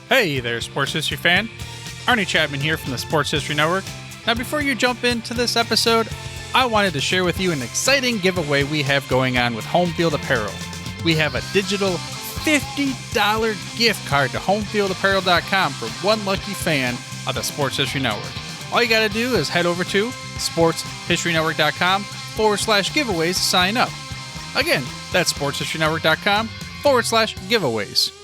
Hey there, sports history fan. Arnie Chapman here from the Sports History Network. Now, before you jump into this episode, I wanted to share with you an exciting giveaway we have going on with Home Field Apparel. We have a digital $50 gift card to homefieldapparel.com for one lucky fan of the Sports History Network. All you got to do is head over to sportshistorynetwork.com/giveaways to sign up. Again, that's sportshistorynetwork.com/giveaways.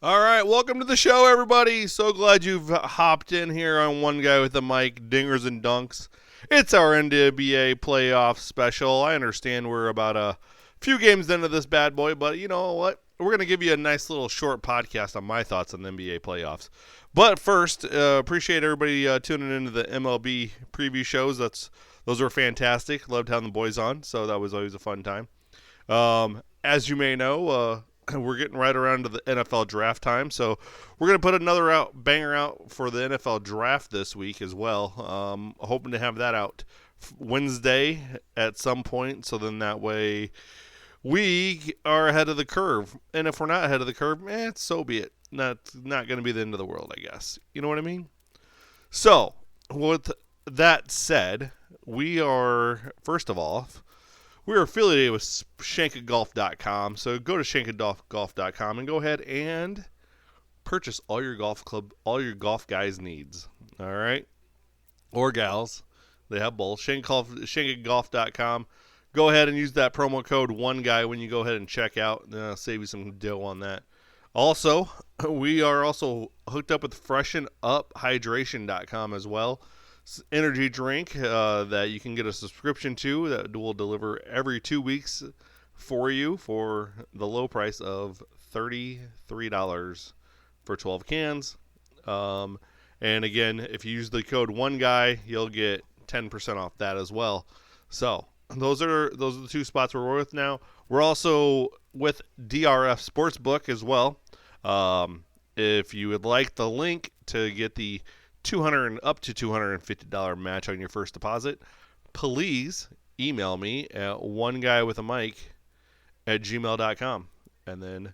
All right, welcome to the show, everybody. So glad you've hopped in here on One Guy with a Mic, Dingers and Dunks. It's our NBA playoff special. I understand we're about a few games into this bad boy, but you know what? We're going to give you a nice little short podcast on my thoughts on the NBA playoffs. But first, appreciate everybody tuning into the MLB preview shows. Those were fantastic. Loved having the boys on, so that was always a fun time. As you may know, we're getting right around to the NFL draft time, so we're going to put another banger out for the NFL draft this week as well. Hoping to have that out Wednesday at some point, so then that way we are ahead of the curve. And if we're not ahead of the curve, so be it. Not going to be the end of the world, I guess. You know what I mean? So, with that said, we are, first of all, we're affiliated with shankagolf.com, so go to shankagolf.com and go ahead and purchase all your golf guys' needs. All right? Or gals. They have both. Shankagolf.com. Go ahead and use that promo code ONEGUY when you go ahead and check out. Save you some dough on that. Also, we are also hooked up with freshenuphydration.com as well. Energy drink that you can get a subscription to that will deliver every 2 weeks for you for the low price of $33 for 12 cans. And again, if you use the code ONEGUY, you'll get 10% off that as well. So those are the two spots we're with now. We're also with DRF Sportsbook as well. If you would like the link to get the up to $250 match on your first deposit, please email me at oneguywithamic@gmail.com, and then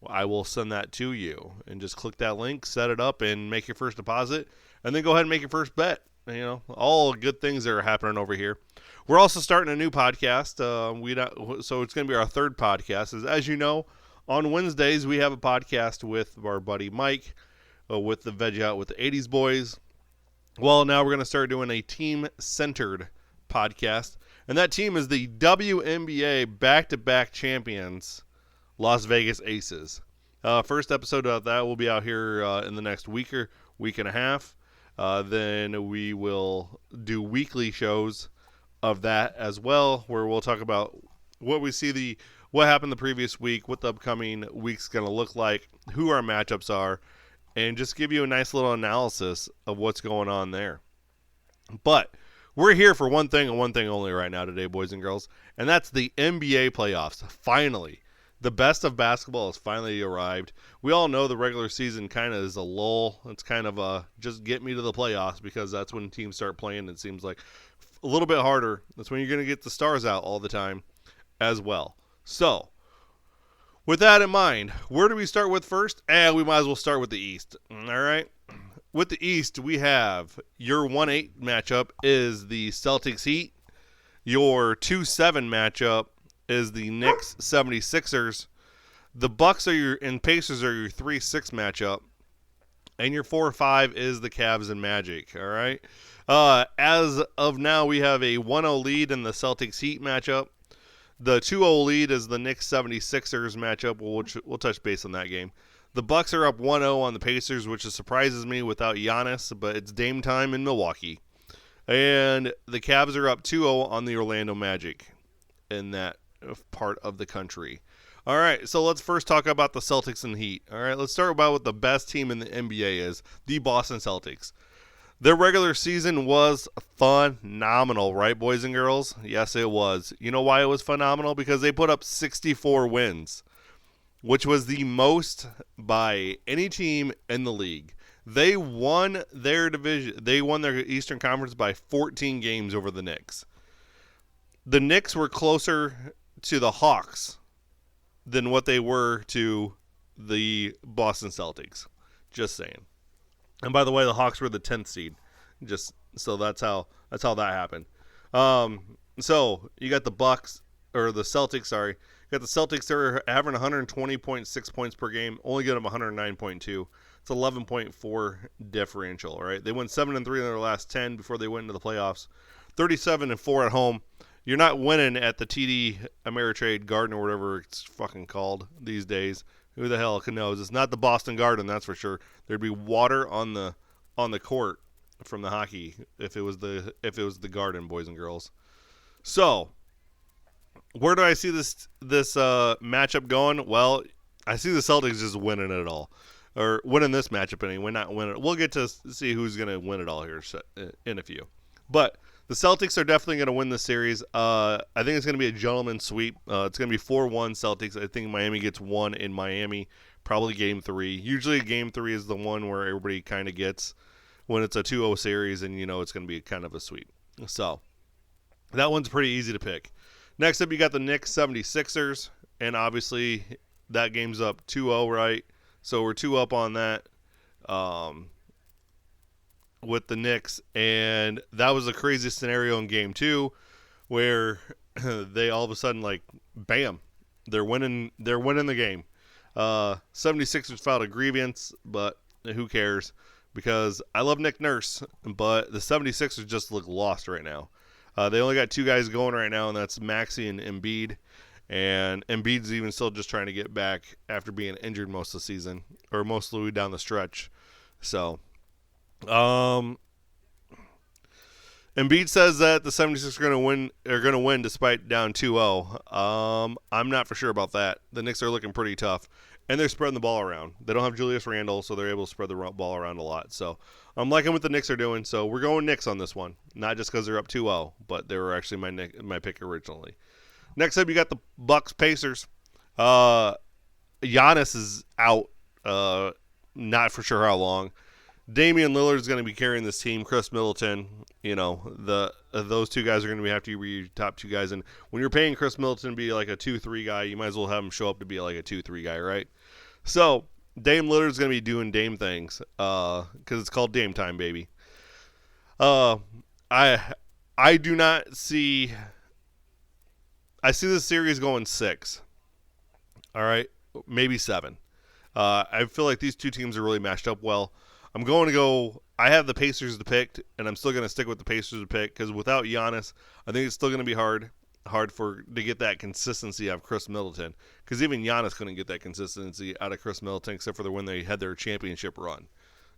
I will send that to you. And just click that link, set it up, and make your first deposit, and then go ahead and make your first bet. You know, all good things that are happening over here. We're also starting a new podcast. So it's going to be our third podcast. As you know, on Wednesdays we have a podcast with our buddy Mike, with the Veg Out with the 80s Boys. Well, now we're going to start doing a team-centered podcast, and that team is the WNBA back-to-back champions, Las Vegas Aces. First episode of that will be out here in the next week and a half. Then we will do weekly shows of that as well, where we'll talk about what happened the previous week, what the upcoming week's going to look like, who our matchups are, and just give you a nice little analysis of what's going on there. But we're here for one thing and one thing only right now today, boys and girls, and that's the NBA playoffs. Finally, the best of basketball has finally arrived. We all know the regular season kind of is a lull. It's kind of just get me to the playoffs, because that's when teams start playing. It seems like a little bit harder. That's when you're going to get the stars out all the time as well. So, with that in mind, where do we start with first? We might as well start with the East. All right? With the East, we have your 1-8 matchup is the Celtics Heat. Your 2-7 matchup is the Knicks 76ers. The Bucks and Pacers are your 3-6 matchup. And your 4-5 is the Cavs and Magic. All right? As of now, we have a 1-0 lead in the Celtics Heat matchup. The 2-0 lead is the Knicks 76ers matchup. We'll touch base on that game. The Bucks are up 1-0 on the Pacers, which surprises me without Giannis, but it's Dame time in Milwaukee. And the Cavs are up 2-0 on the Orlando Magic in that part of the country. All right, so let's first talk about the Celtics and Heat. All right, let's start about what the best team in the NBA is, the Boston Celtics. Their regular season was phenomenal, right, boys and girls? Yes, it was. You know why it was phenomenal? Because they put up 64 wins, which was the most by any team in the league. They won their division. They won their Eastern Conference by 14 games over the Knicks. The Knicks were closer to the Hawks than what they were to the Boston Celtics. Just saying. And by the way, the Hawks were the 10th seed. Just so that's how that happened. So you got the Celtics. Sorry, you got the Celtics. They're having 120.6 points per game. Only get them 109.2. It's 11.4 differential. Right? They went 7-3 in their last 10 before they went into the playoffs. 37-4 at home. You're not winning at the TD Ameritrade Garden or whatever it's fucking called these days. Who the hell knows? It's not the Boston Garden, that's for sure. There'd be water on the court from the hockey if it was the Garden, boys and girls. So, where do I see this matchup going? Well, I see the Celtics just winning it all, or winning this matchup anyway. Not winning it. We'll get to see who's going to win it all here in a few, but. The Celtics are definitely going to win this series. I think it's going to be a gentleman's sweep. It's going to be 4-1 Celtics. I think Miami gets one in Miami, probably Game 3. Usually Game 3 is the one where everybody kind of gets when it's a 2-0 series and you know it's going to be kind of a sweep. So that one's pretty easy to pick. Next up, you got the Knicks 76ers, and obviously that game's up 2-0, right? So we're 2 up on that. With the Knicks, and that was the craziest scenario in Game 2 where they all of a sudden, like, bam, they're winning the game. 76ers filed a grievance, but who cares, because I love Nick Nurse, but the 76ers just look lost right now. They only got 2 guys going right now, and that's Maxey and Embiid, and Embiid's even still just trying to get back after being injured most of the season, or mostly down the stretch. So Embiid says that the 76ers are going to win despite down 2-0. I'm not for sure about that. The Knicks are looking pretty tough, and they're spreading the ball around. They don't have Julius Randle, so they're able to spread the ball around a lot. So I'm liking what the Knicks are doing. So we're going Knicks on this one, not just because they're up 2-0, but they were actually my pick originally. Next up, you got the Bucks Pacers. Giannis is out. Not for sure how long. Damian Lillard is going to be carrying this team. Chris Middleton, those 2 guys are going to have to be your top 2 guys. And when you're paying Chris Middleton to be like a 2-3 guy, you might as well have him show up to be like a 2-3 guy, right? So Dame Lillard is going to be doing Dame things because it's called Dame time, baby. I do not see. I see this series going 6. All right, maybe 7. I feel like these 2 teams are really matched up well. I'm going to go – I have the Pacers to pick, and I'm still going to stick with the Pacers to pick because without Giannis, I think it's still going to be hard to get that consistency out of Chris Middleton because even Giannis couldn't get that consistency out of Chris Middleton except for when they had their championship run.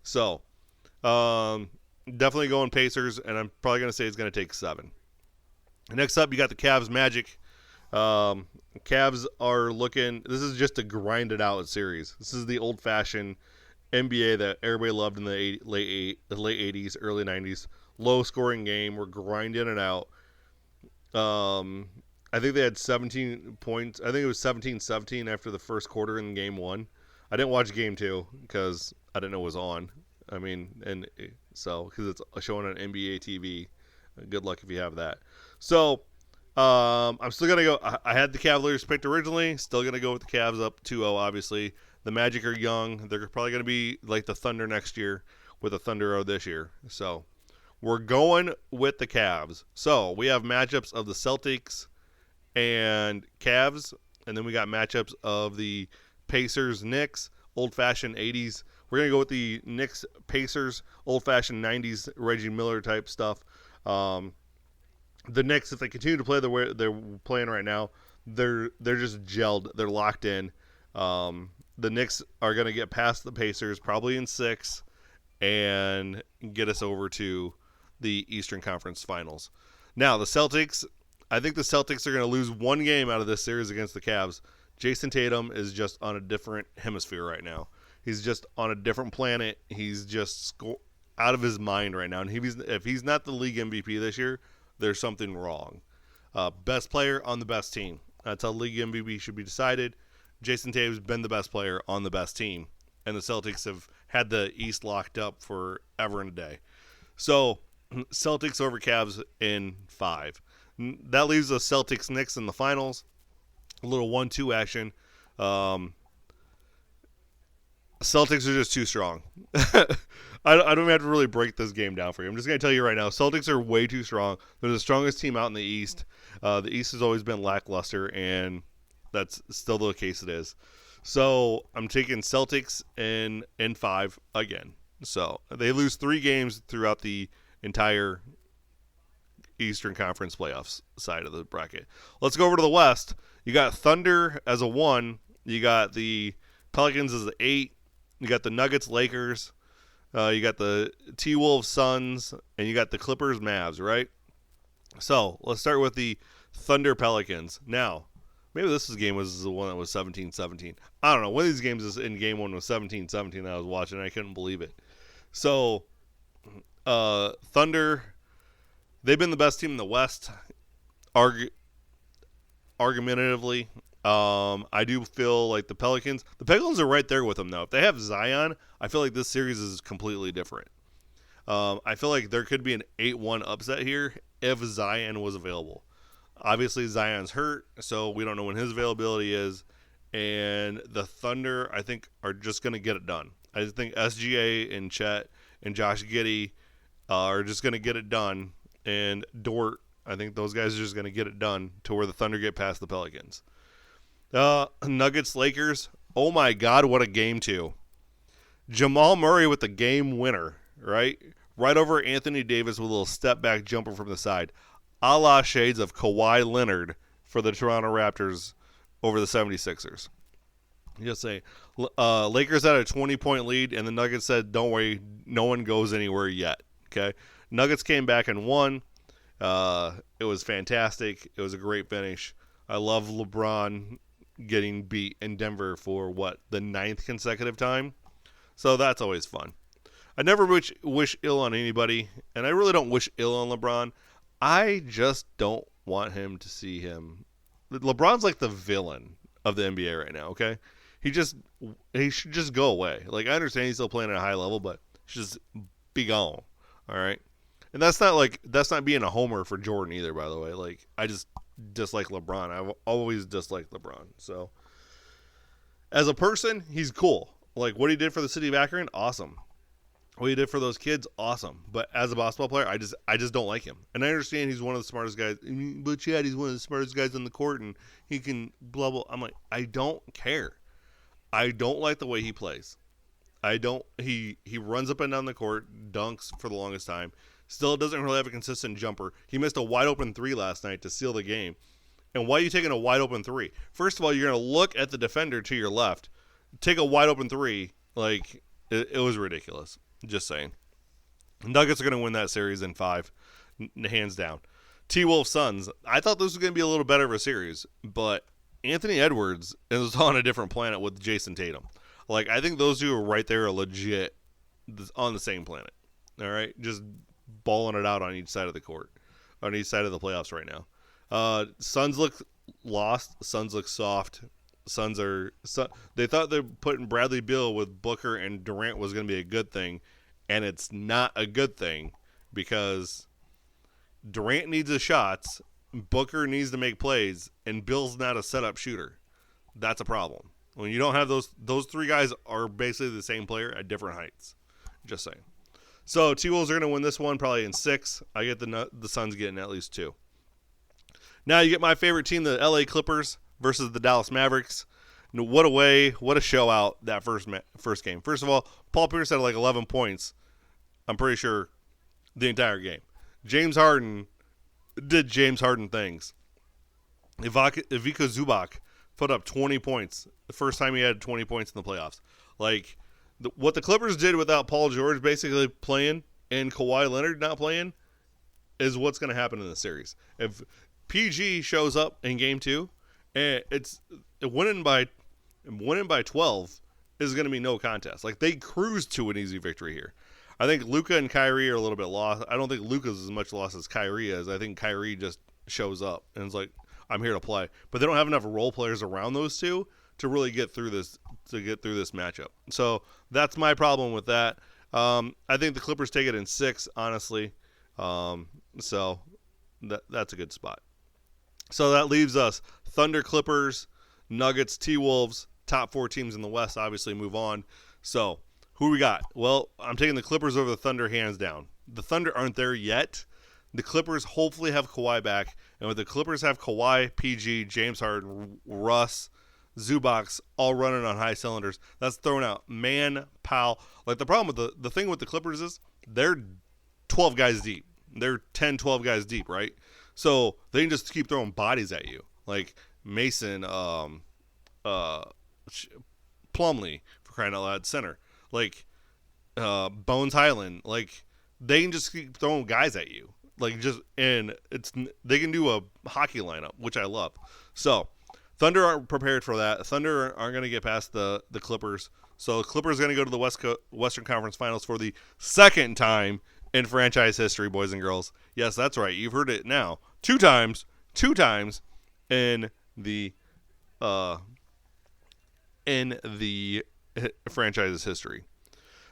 So, definitely going Pacers, and I'm probably going to say it's going to take 7. Next up, you got the Cavs Magic. Cavs are looking – this is just a grind-it-out series. This is the old-fashioned – NBA that everybody loved in the late 80s, early 90s. Low-scoring game. We're grinding it out. I think they had 17 points. I think it was 17-17 after the first quarter in Game 1. I didn't watch Game 2 because I didn't know it was on. I mean, and so because it's showing on NBA TV. Good luck if you have that. So I'm still going to go. I had the Cavaliers picked originally. Still going to go with the Cavs up 2-0, obviously. The Magic are young. They're probably going to be like the Thunder next year with the Thunder this year. So we're going with the Cavs. So we have matchups of the Celtics and Cavs, and then we got matchups of the Pacers, Knicks, old-fashioned 80s. We're going to go with the Knicks, Pacers, old-fashioned 90s Reggie Miller type stuff. The Knicks, if they continue to play the way they're playing right now, they're just gelled. They're locked in. The Knicks are going to get past the Pacers probably in 6 and get us over to the Eastern Conference Finals. Now, the Celtics, I think the Celtics are going to lose one game out of this series against the Cavs. Jason Tatum is just on a different hemisphere right now. He's just on a different planet. He's just out of his mind right now. And if he's not the league MVP this year, there's something wrong. Best player on the best team. That's how league MVP should be decided. Jason Tatum's been the best player on the best team, and the Celtics have had the East locked up forever and a day. So, Celtics over Cavs in 5. That leaves the Celtics-Knicks in the finals. A little 1-2 action. Celtics are just too strong. I don't even have to really break this game down for you. I'm just going to tell you right now, Celtics are way too strong. They're the strongest team out in the East. The East has always been lackluster, and that's still the case it is. So I'm taking Celtics in 5 again. So they lose 3 games throughout the entire Eastern Conference playoffs side of the bracket. Let's go over to the West. You got Thunder as a 1. You got the Pelicans as an 8. You got the Nuggets, Lakers. You got the T-Wolves, Suns, and you got the Clippers, Mavs, right? So let's start with the Thunder, Pelicans. Now, maybe this game was the one that was 17-17. I don't know. One of these games in game 1 was 17-17 that I was watching. I couldn't believe it. So, Thunder, they've been the best team in the West, argumentatively. I do feel like the Pelicans are right there with them, though. If they have Zion, I feel like this series is completely different. I feel like there could be an 8-1 upset here if Zion was available. Obviously, Zion's hurt, so we don't know when his availability is. And the Thunder, I think, are just going to get it done. I think SGA and Chet and Josh Giddey are just going to get it done. And Dort, I think those guys are just going to get it done to where the Thunder get past the Pelicans. Nuggets, Lakers. Oh, my God, what a game, too. Jamal Murray with the game winner, right? Right over Anthony Davis with a little step-back jumper from the side. A la shades of Kawhi Leonard for the Toronto Raptors over the 76ers. Just say, Lakers had a 20-point lead, and the Nuggets said, don't worry, no one goes anywhere yet. Okay, Nuggets came back and won. It was fantastic. It was a great finish. I love LeBron getting beat in Denver for, the 9th consecutive time? So that's always fun. I never wish ill on anybody, and I really don't wish ill on LeBron. I just don't want him to see him. LeBron's like the villain of the NBA right now, okay? He should just go away. Like, I understand he's still playing at a high level, but he should just be gone, all right? And that's not being a homer for Jordan either, by the way. Like, I just dislike LeBron. I've always disliked LeBron. So, as a person, he's cool. Like, what he did for the city of Akron, awesome. What he did for those kids, awesome. But as a basketball player, I just don't like him. And I understand he's one of the smartest guys. But Chad, he's one of the smartest guys on the court, and he can blah, blah. I'm like, I don't care. I don't like the way he plays. He runs up and down the court, dunks for the longest time. Still doesn't really have a consistent jumper. He missed a wide open 3 last night to seal the game. And why are you taking a wide open 3? First of all, you're going to look at the defender to your left. Take a wide open 3. Like, it was ridiculous. Just saying. Nuggets are going to win that series in 5. Hands down. T-Wolves Suns. I thought this was going to be a little better of a series. But Anthony Edwards is on a different planet with Jason Tatum. Like, I think those two are right there legit on the same planet. All right? Just balling it out on each side of the court. On each side of the playoffs right now. Suns look lost. Suns look soft. They thought they're putting Bradley Beal with Booker and Durant was going to be a good thing, and it's not a good thing because Durant needs the shots, Booker needs to make plays, and Beal's not a setup shooter. That's a problem. When you don't have those 3 guys are basically the same player at different heights. Just saying. So T-Wolves are going to win this one probably in 6. I get the Suns getting at least 2. Now you get my favorite team, the LA Clippers versus the Dallas Mavericks. What a show out that first game. First of all, Paul Pierce had like 11 points. I'm pretty sure the entire game. James Harden did James Harden things. Ivica Zubac put up 20 points. The first time he had 20 points in the playoffs. Like, what the Clippers did without Paul George basically playing and Kawhi Leonard not playing is what's going to happen in the series. If PG shows up in game 2, it's winning by 12 is going to be no contest. Like, they cruise to an easy victory here. I think Luka and Kyrie are a little bit lost. I don't think Luka's as much lost as Kyrie is. I think Kyrie just shows up and is like, I'm here to play. But they don't have enough role players around those two to really get through this matchup. So that's my problem with that. I think the Clippers take it in 6, honestly. So that's a good spot. So that leaves us Thunder, Clippers, Nuggets, T-Wolves. Top 4 teams in the West obviously move on. So, who we got? Well, I'm taking the Clippers over the Thunder hands down. The Thunder aren't there yet. The Clippers hopefully have Kawhi back. And with the Clippers have Kawhi, PG, James Harden, Russ, Zubac all running on high cylinders, that's throwing out man-pow. Like, the problem with the thing with the Clippers is they're 12 guys deep. They're 10, 12 guys deep, right? So they can just keep throwing bodies at you. Like Mason, Plumlee, for crying out loud, center. Like Bones Highland. Like, they can just keep throwing guys at you. Like, they can do a hockey lineup, which I love. So Thunder aren't prepared for that. Thunder aren't going to get past the Clippers. So the Clippers are going to go to the Western Conference Finals for the second time in franchise history, boys and girls. Yes, that's right. You've heard it now. Two times in the franchise's history.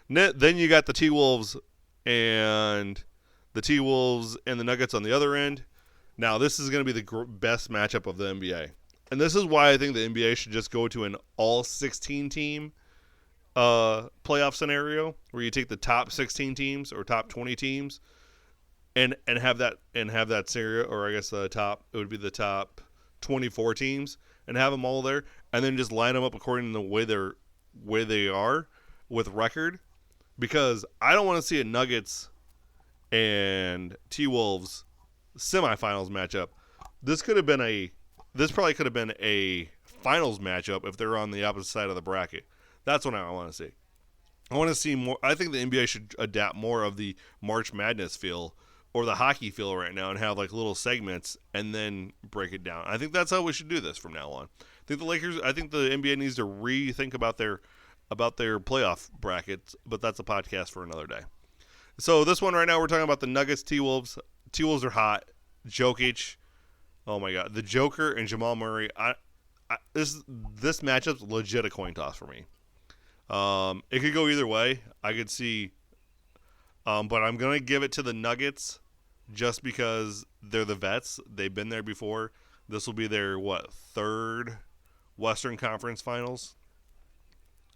Then you got the T-Wolves and the Nuggets on the other end. Now, this is going to be the best matchup of the NBA. And this is why I think the NBA should just go to an all-16 team playoff scenario where you take the top 16 teams or top 20 teams and have that scenario, or I guess it would be the top 24 teams, and have them all there, and then just line them up according to the way they are with record, because I don't want to see a Nuggets and T-Wolves semifinals matchup. This probably could have been a finals matchup if they're on the opposite side of the bracket. That's what I want to see. I want to see more. I think the NBA should adapt more of the March Madness feel or the hockey feel right now and have like little segments and then break it down. I think that's how we should do this from now on. I think the NBA needs to rethink about their playoff brackets, but that's a podcast for another day. So this one right now, we're talking about the Nuggets, T-Wolves. T-Wolves are hot. Jokic, oh my God, the Joker and Jamal Murray. This matchup's legit a coin toss for me. It could go either way. I could see, but I'm gonna give it to the Nuggets just because they're the vets. They've been there before. This will be their third Western Conference Finals.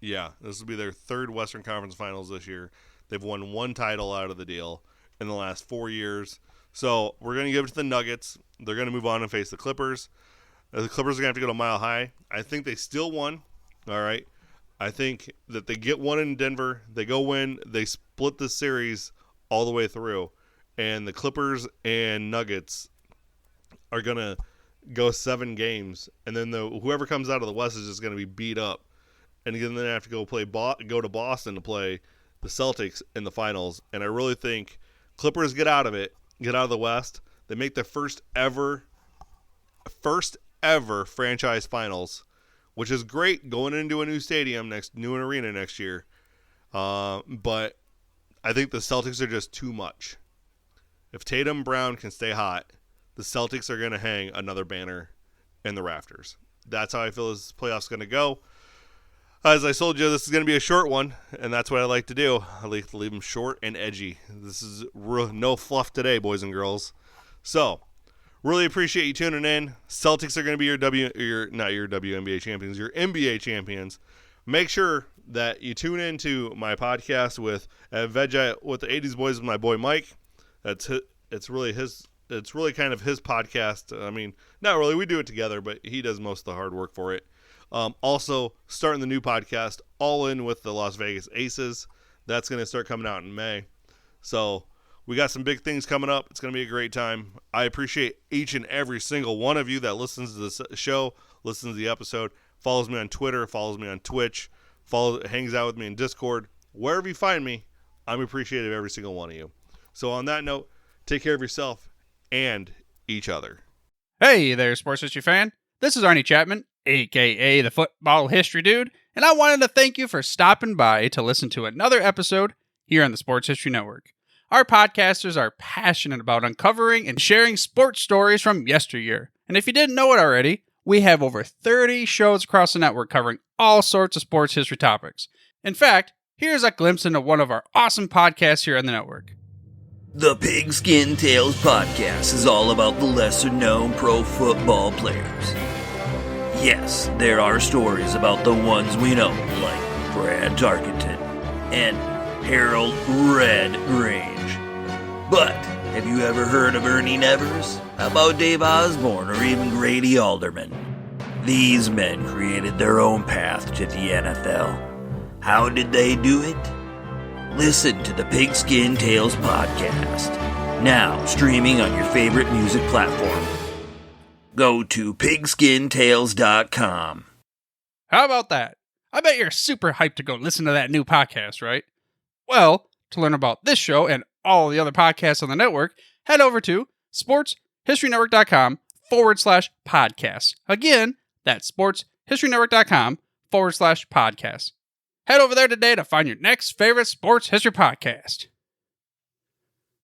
Yeah, this will be their third Western Conference Finals this year. They've won one title out of the deal in the last 4 years. So we're going to give it to the Nuggets. They're going to move on and face the Clippers. The Clippers are going to have to go to Mile High. I think they still won. All right. I think that they get one in Denver. They go win. They split the series all the way through. And the Clippers and Nuggets are going to go 7 games. And then whoever comes out of the West is just going to be beat up. And then they have to go to Boston to play the Celtics in the finals. And I really think Clippers get out of the West. They make their first ever franchise finals, which is great going into a new stadium, new arena next year. But I think the Celtics are just too much. If Tatum Brown can stay hot, the Celtics are going to hang another banner in the rafters. That's how I feel this playoff's going to go. As I told you, this is going to be a short one, and that's what I like to do. I like to leave them short and edgy. This is no fluff today, boys and girls. So, really appreciate you tuning in. Celtics are going to be your WNBA champions, your NBA champions. Make sure that you tune into my podcast with the 80s Boys with my boy Mike. It's really kind of his podcast. I mean, not really. We do it together, but he does most of the hard work for it. Also, starting the new podcast, All In with the Las Vegas Aces. That's going to start coming out in May. So, we got some big things coming up. It's going to be a great time. I appreciate each and every single one of you that listens to this show, listens to the episode, follows me on Twitter, follows me on Twitch, hangs out with me in Discord. Wherever you find me, I'm appreciative of every single one of you. So, on that note, take care of yourself and each other. Hey there, Sports History fan. This is Arnie Chapman, a.k.a. the Football History Dude, and I wanted to thank you for stopping by to listen to another episode here on the Sports History Network. Our podcasters are passionate about uncovering and sharing sports stories from yesteryear. And if you didn't know it already, we have over 30 shows across the network covering all sorts of sports history topics. In fact, here's a glimpse into one of our awesome podcasts here on the network. The Pigskin Tales podcast is all about the lesser-known pro football players. Yes, there are stories about the ones we know, like Brad Tarkenton, and Harold Red Grange. But have you ever heard of Ernie Nevers? How about Dave Osborne or even Grady Alderman? These men created their own path to the NFL. How did they do it? Listen to the Pigskin Tales podcast, now streaming on your favorite music platform. Go to pigskintales.com. How about that? I bet you're super hyped to go listen to that new podcast, right? Well, to learn about this show and all the other podcasts on the network, head over to sportshistorynetwork.com/podcasts. Again, that's sportshistorynetwork.com/podcasts. Head over there today to find your next favorite sports history podcast.